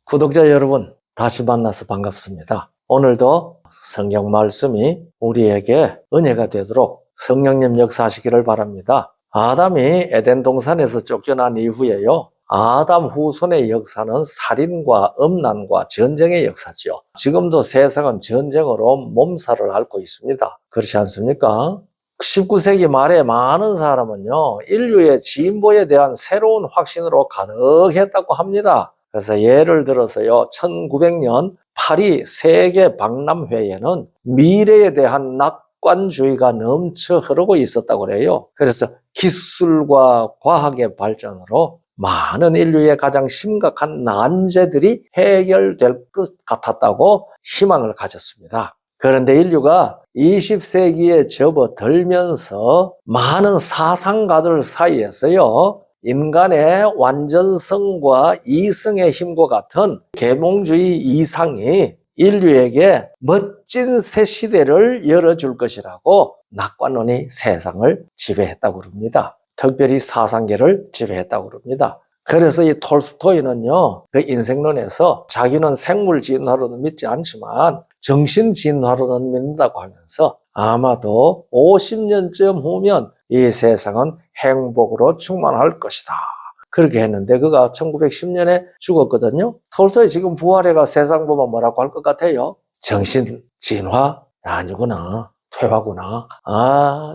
구독자 여러분, 다시 만나서 반갑습니다. 오늘도 성경 말씀이 우리에게 은혜가 되도록 성령님 역사하시기를 바랍니다. 아담이 에덴 동산에서 쫓겨난 이후에요, 아담 후손의 역사는 살인과 음란과 전쟁의 역사죠. 지금도 세상은 전쟁으로 몸살을 앓고 있습니다. 그렇지 않습니까? 19세기 말에 많은 사람은요, 인류의 진보에 대한 새로운 확신으로 가득했다고 합니다. 그래서 예를 들어서요, 1900년 파리 세계 박람회에는 미래에 대한 낙관주의가 넘쳐 흐르고 있었다고 그래요. 그래서 기술과 과학의 발전으로 많은 인류의 가장 심각한 난제들이 해결될 것 같았다고 희망을 가졌습니다. 그런데 인류가 20세기에 접어들면서 많은 사상가들 사이에서요, 인간의 완전성과 이성의 힘과 같은 계몽주의 이상이 인류에게 멋진 새 시대를 열어줄 것이라고 낙관론이 세상을 지배했다고 그럽니다. 특별히 사상계를 지배했다고 그럽니다. 그래서 이 톨스토이는요, 그 인생론에서 자기는 생물 진화론은 믿지 않지만 정신 진화론은 믿는다고 하면서 아마도 50년쯤 후면 이 세상은 행복으로 충만할 것이다, 그렇게 했는데 그가 1910년에 죽었거든요. 톨스토이 지금 부활해가 세상 보면 뭐라고 할 것 같아요? 정신 진화? 아니구나, 퇴화구나.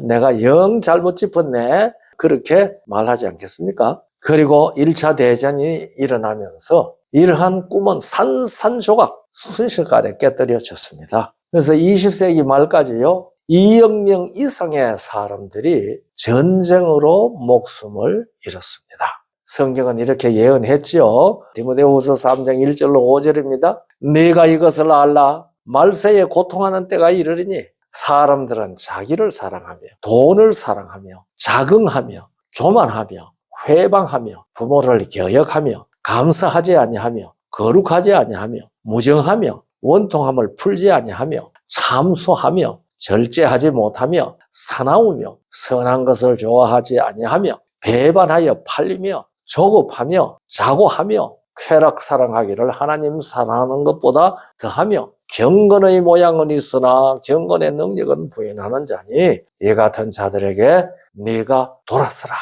내가 영 잘못 짚었네, 그렇게 말하지 않겠습니까? 그리고 1차 대전이 일어나면서 이러한 꿈은 산산조각 순식간에 깨뜨려졌습니다. 그래서 20세기 말까지요, 2억 명 이상의 사람들이 전쟁으로 목숨을 잃었습니다. 성경은 이렇게 예언했지요. 디모데후서 3장 1절로 5절입니다. 네가 이것을 알라. 말세에 고통하는 때가 이르리니 사람들은 자기를 사랑하며 돈을 사랑하며 자긍하며 교만하며 회방하며 부모를 거역하며 감사하지 아니하며 거룩하지 아니하며 무정하며 원통함을 풀지 아니하며 참소하며 절제하지 못하며 사나우며 선한 것을 좋아하지 아니하며 배반하여 팔리며 조급하며 자고하며 쾌락 사랑하기를 하나님 사랑하는 것보다 더하며 경건의 모양은 있으나 경건의 능력은 부인하는 자니 이 같은 자들에게 네가 돌아서라.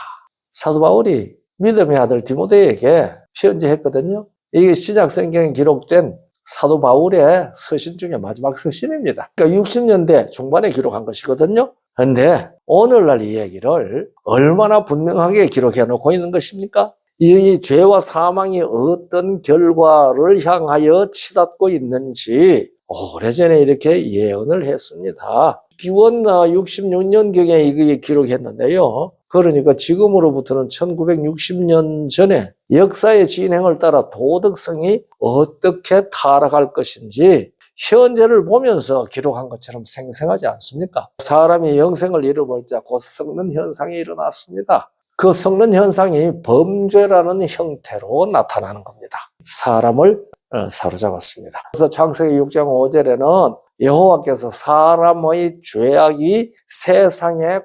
사도 바울이 믿음의 아들 디모데에게 편지했거든요. 이게 신약 성경에 기록된 사도 바울의 서신 중에 마지막 서신입니다. 그러니까 60년대 중반에 기록한 것이거든요. 그런데 오늘날 이 얘기를 얼마나 분명하게 기록해 놓고 있는 것입니까? 이 죄와 사망이 어떤 결과를 향하여 치닫고 있는지 오래전에 이렇게 예언을 했습니다. 기원 66년경에 이게 기록했는데요. 그러니까 지금으로부터는 1960년 전에 역사의 진행을 따라 도덕성이 어떻게 타락할 것인지 현재를 보면서 기록한 것처럼 생생하지 않습니까? 사람이 영생을 잃어버리자 곧 썩는 현상이 일어났습니다. 그 썩는 현상이 범죄라는 형태로 나타나는 겁니다. 사람을 사로잡았습니다. 그래서 창세기 6장 5절에는 여호와께서 사람의 죄악이 세상에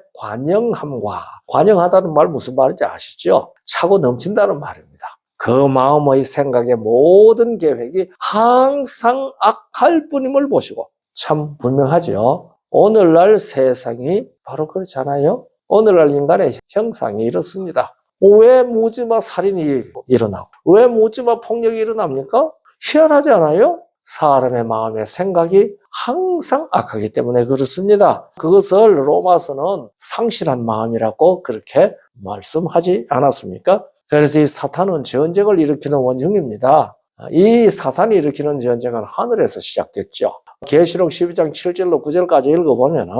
관영하다는 말 무슨 말인지 아시죠? 차고 넘친다는 말입니다. 그 마음의 생각의 모든 계획이 항상 악할 뿐임을 보시고, 참 분명하죠. 오늘날 세상이 바로 그렇잖아요. 오늘날 인간의 형상이 이렇습니다. 왜 묻지마 살인이 일어나고 왜 묻지마 폭력이 일어납니까? 희한하지 않아요? 사람의 마음의 생각이 항상 악하기 때문에 그렇습니다. 그것을 로마서는 상실한 마음이라고 그렇게 말씀하지 않았습니까? 그래서 이 사탄은 전쟁을 일으키는 원흉입니다. 이 사탄이 일으키는 전쟁은 하늘에서 시작됐죠. 계시록 12장 7절로 9절까지 읽어보면은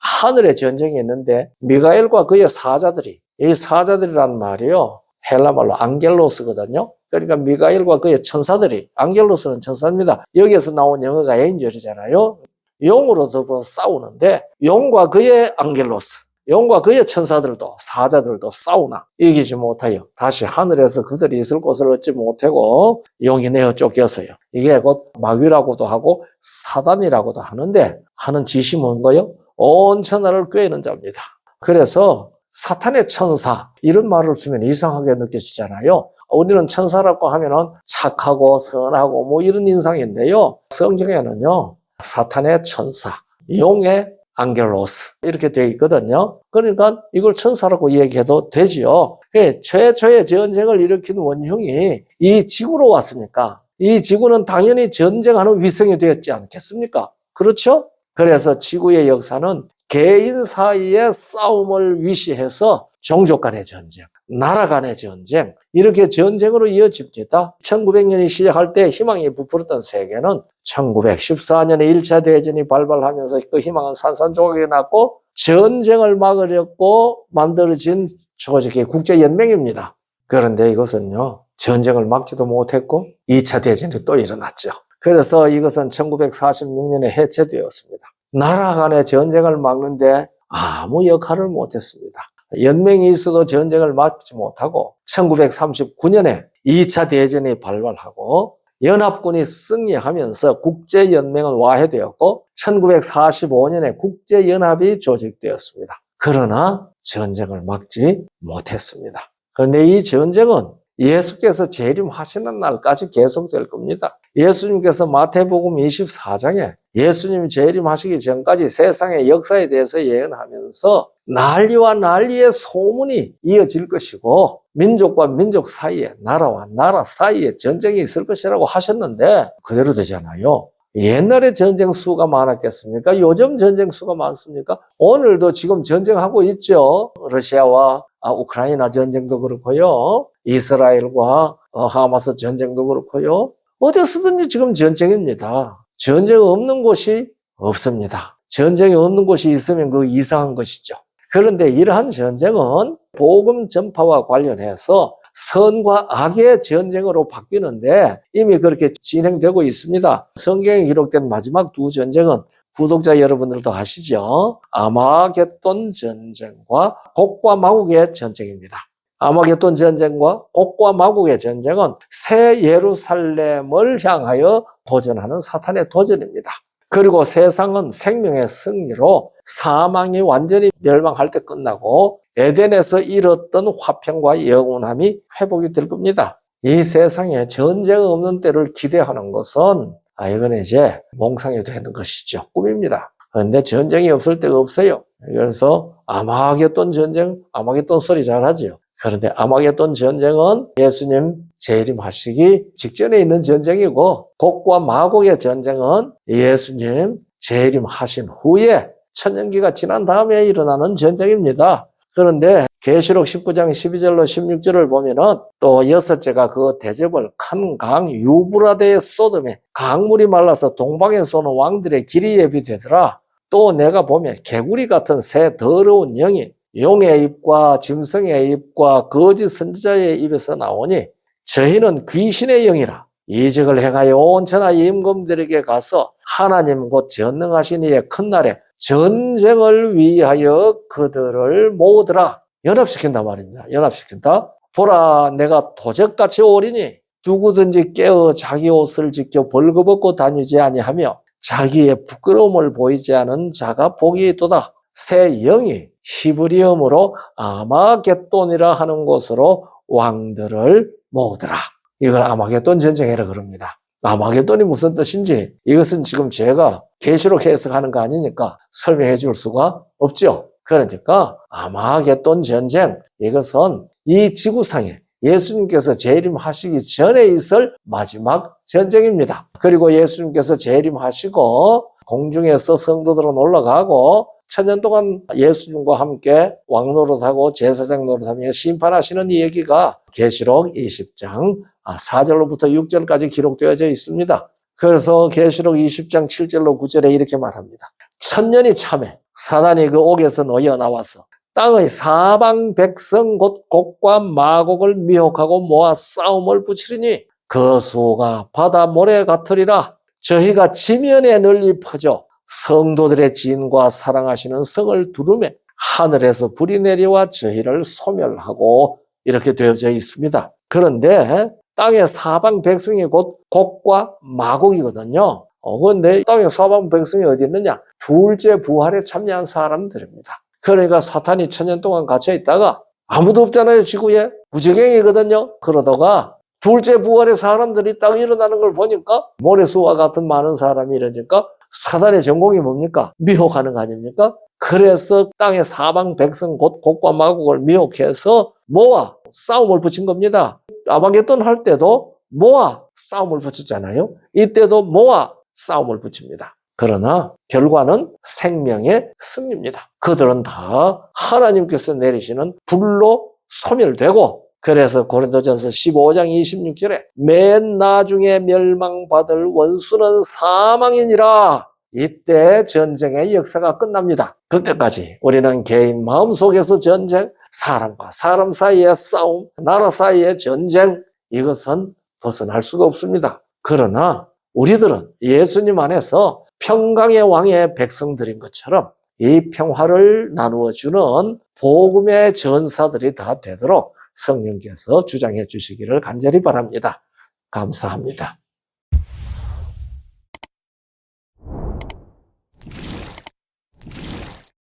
하늘에 전쟁이 있는데 미가엘과 그의 사자들이, 이 사자들이란 말이요, 헬라말로 앙겔로스거든요. 그러니까 미가엘과 그의 천사들이, 앙겔로스는 천사입니다. 여기에서 나온 영어가 엔젤이잖아요. 용으로 더불어 싸우는데 용과 그의 앙겔로스, 용과 그의 천사들도 사자들도 싸우나 이기지 못하여 다시 하늘에서 그들이 있을 곳을 얻지 못하고 용이 내어 쫓겼어요. 이게 곧 마귀라고도 하고 사단이라고도 하는데 하는 짓이 뭔가요? 온 천하를 꿰는 자입니다. 그래서 사탄의 천사 이런 말을 쓰면 이상하게 느껴지잖아요. 우리는 천사라고 하면은 착하고 선하고 뭐 이런 인상인데요. 성경에는요, 사탄의 천사, 용의 앙겔로스 이렇게 되어 있거든요. 그러니까 이걸 천사라고 얘기해도 되지요. 최초의 전쟁을 일으킨 원흉이 이 지구로 왔으니까 이 지구는 당연히 전쟁하는 위성이 되었지 않겠습니까? 그렇죠? 그래서 지구의 역사는 개인 사이의 싸움을 위시해서 종족 간의 전쟁, 나라 간의 전쟁, 이렇게 전쟁으로 이어집니다. 1900년이 시작할 때 희망이 부풀었던 세계는 1914년에 1차 대전이 발발하면서 그 희망은 산산조각이 났고 전쟁을 막으려고 만들어진 조직이 국제연맹입니다. 그런데 이것은요, 전쟁을 막지도 못했고 2차 대전이 또 일어났죠. 그래서 이것은 1946년에 해체되었습니다. 나라 간의 전쟁을 막는데 아무 역할을 못했습니다. 연맹이 있어도 전쟁을 막지 못하고 1939년에 2차 대전이 발발하고 연합군이 승리하면서 국제연맹은 와해되었고 1945년에 국제연합이 조직되었습니다. 그러나 전쟁을 막지 못했습니다. 그런데 이 전쟁은 예수께서 재림하시는 날까지 계속될 겁니다. 예수님께서 마태복음 24장에 예수님이 재림하시기 전까지 세상의 역사에 대해서 예언하면서 난리와 난리의 소문이 이어질 것이고 민족과 민족 사이에 나라와 나라 사이에 전쟁이 있을 것이라고 하셨는데 그대로 되잖아요. 옛날에 전쟁 수가 많았겠습니까? 요즘 전쟁 수가 많습니까? 오늘도 지금 전쟁하고 있죠. 러시아와 우크라이나 전쟁도 그렇고요. 이스라엘과 하마스 전쟁도 그렇고요. 어디서든지 지금 전쟁입니다. 전쟁 없는 곳이 없습니다. 전쟁이 없는 곳이 있으면 그 이상한 것이죠. 그런데 이러한 전쟁은 복음 전파와 관련해서 선과 악의 전쟁으로 바뀌는데 이미 그렇게 진행되고 있습니다. 성경에 기록된 마지막 두 전쟁은 구독자 여러분들도 아시죠? 아마겟돈 전쟁과 곡과 마곡의 전쟁입니다. 아마겟돈 전쟁과 곡과 마곡의 전쟁은 새 예루살렘을 향하여 도전하는 사탄의 도전입니다. 그리고 세상은 생명의 승리로 사망이 완전히 멸망할 때 끝나고 에덴에서 잃었던 화평과 영원함이 회복이 될 겁니다. 이 세상에 전쟁 없는 때를 기대하는 것은 이건 이제 몽상이 되는 것이죠. 꿈입니다. 그런데 전쟁이 없을 때가 없어요. 그래서 아마겟돈 전쟁, 아마겟돈 소리 잘하죠. 그런데 아마겟돈 전쟁은 예수님 재림하시기 직전에 있는 전쟁이고 곡과 마곡의 전쟁은 예수님 재림하신 후에 천년기가 지난 다음에 일어나는 전쟁입니다. 그런데 계시록 19장 12절로 16절을 보면은 또 여섯째가 그 대접을 큰 강 유브라데의 소돔에 강물이 말라서 동방에 쏘는 왕들의 길이 예비되더라. 또 내가 보면 개구리 같은 새 더러운 영이 용의 입과 짐승의 입과 거짓 선지자의 입에서 나오니 저희는 귀신의 영이라 이적을 행하여 온 천하 임금들에게 가서 하나님 곧 전능하신 이의 큰 날에 전쟁을 위하여 그들을 모으더라. 연합시킨단 말입니다. 연합시킨다. 보라 내가 도적같이 오리니 누구든지 깨어 자기 옷을 지켜 벌거벗고 다니지 아니하며 자기의 부끄러움을 보이지 않은 자가 복이 있도다. 새 영이 히브리어로 아마겟돈이라 하는 곳으로 왕들을 모으더라. 이걸 아마겟돈 전쟁이라 그럽니다. 아마겟돈이 무슨 뜻인지 이것은 지금 제가 계시록 해석하는 거 아니니까 설명해 줄 수가 없죠. 그러니까 아마겟돈 전쟁 이것은 이 지구상에 예수님께서 재림하시기 전에 있을 마지막 전쟁입니다. 그리고 예수님께서 재림하시고 공중에서 성도들은 올라가고 천년 동안 예수님과 함께 왕노릇하고 제사장 노릇하며 심판하시는 이 얘기가 계시록 20장 4절로부터 6절까지 기록되어져 있습니다. 그래서 계시록 20장 7절로 9절에 이렇게 말합니다. 천년이 참에 사단이 그 옥에서 놓여 나와서 땅의 사방 백성 곧 곡과 마곡을 미혹하고 모아 싸움을 붙이리니 그 수가 바다 모래 같으리라. 저희가 지면에 널리 퍼져 성도들의 지인과 사랑하시는 성을 두르매 하늘에서 불이 내려와 저희를 소멸하고 이렇게 되어져 있습니다. 그런데 땅의 사방 백성이 곧 곡과 마곡이거든요. 그런데 땅의 사방 백성이 어디 있느냐? 둘째 부활에 참여한 사람들입니다. 그러니까 사탄이 천년 동안 갇혀 있다가 아무도 없잖아요, 지구에. 무지경이거든요. 그러다가 둘째 부활의 사람들이 딱 일어나는 걸 보니까 모래수와 같은 많은 사람이 이러니까 사단의 전공이 뭡니까? 미혹하는 거 아닙니까? 그래서 땅의 사방 백성 곧 곡과 마곡을 미혹해서 뭐와 싸움을 붙인 겁니다. 아마겟돈 할 때도 뭐와 싸움을 붙였잖아요. 이때도 뭐와 싸움을 붙입니다. 그러나 결과는 생명의 승리입니다. 그들은 다 하나님께서 내리시는 불로 소멸되고, 그래서 고린도전서 15장 26절에 맨 나중에 멸망받을 원수는 사망이니라. 이때 전쟁의 역사가 끝납니다. 그때까지 우리는 개인 마음속에서 전쟁, 사람과 사람 사이의 싸움, 나라 사이의 전쟁, 이것은 벗어날 수가 없습니다. 그러나 우리들은 예수님 안에서 평강의 왕의 백성들인 것처럼 이 평화를 나누어주는 복음의 전사들이 다 되도록 성령께서 주장해 주시기를 간절히 바랍니다. 감사합니다.